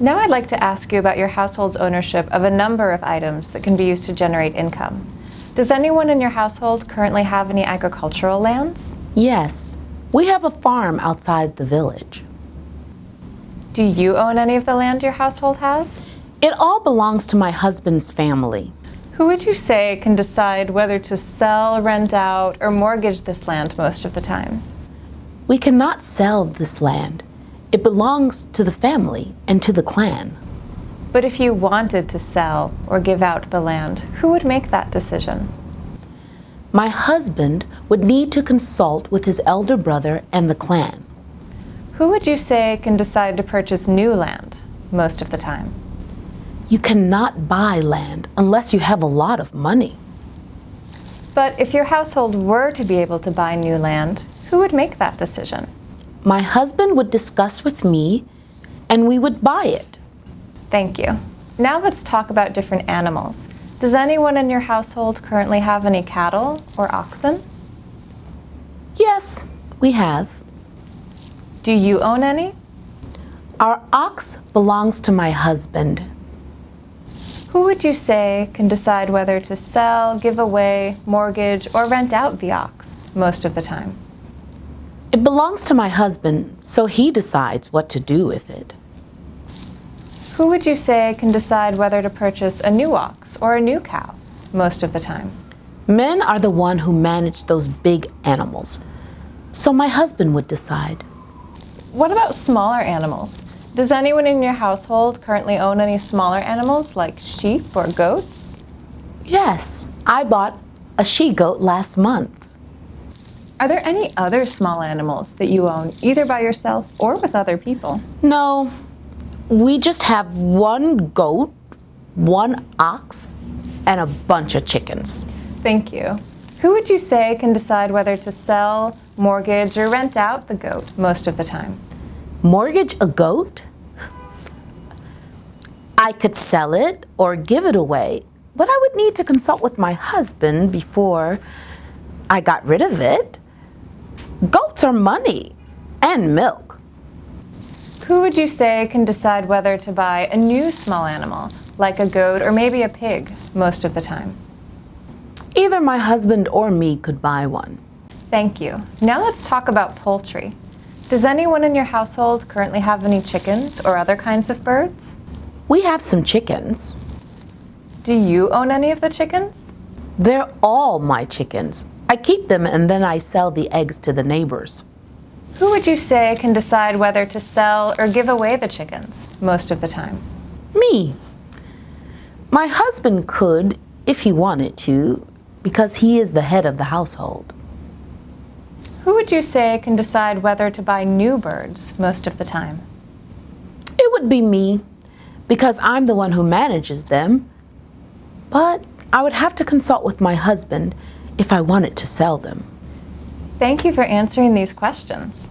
Now I'd like to ask you about your household's ownership of a number of items that can be used to generate income. Does anyone in your household currently have any agricultural lands? Yes, we have a farm outside the village. Do you own any of the land your household has? It all belongs to my husband's family. Who would you say can decide whether to sell, rent out, or mortgage this land most of the time? We cannot sell this land. It belongs to the family and to the clan. But if you wanted to sell or give out the land, who would make that decision? My husband would need to consult with his elder brother and the clan. Who would you say can decide to purchase new land most of the time? You cannot buy land unless you have a lot of money. But if your household were to be able to buy new land, who would make that decision? My husband would discuss with me, and we would buy it. Thank you. Now let's talk about different animals. Does anyone in your household currently have any cattle or oxen? Yes, we have. Do you own any? Our ox belongs to my husband. Who would you say can decide whether to sell, give away, mortgage, or rent out the ox most of the time? It belongs to my husband, so he decides what to do with it. Who would you say can decide whether to purchase a new ox or a new cow most of the time? Men are the one who manage those big animals, so my husband would decide. What about smaller animals? Does anyone in your household currently own any smaller animals like sheep or goats? Yes, I bought a she-goat last month. Are there any other small animals that you own, either by yourself or with other people? No, we just have one goat, one ox, and a bunch of chickens. Thank you. Who would you say can decide whether to sell, mortgage, or rent out the goat most of the time? Mortgage a goat? I could sell it or give it away, but I would need to consult with my husband before I got rid of it. Goats are money and milk. Who would you say can decide whether to buy a new small animal, like a goat or maybe a pig, most of the time? Either my husband or me could buy one. Thank you. Now let's talk about poultry. Does anyone in your household currently have any chickens or other kinds of birds? We have some chickens. Do you own any of the chickens? They're all my chickens. I keep them and then I sell the eggs to the neighbors. Who would you say can decide whether to sell or give away the chickens most of the time? Me. My husband could if he wanted to, because he is the head of the household. Who would you say can decide whether to buy new birds most of the time? It would be me, because I'm the one who manages them. But I would have to consult with my husband if I wanted to sell them. Thank you for answering these questions.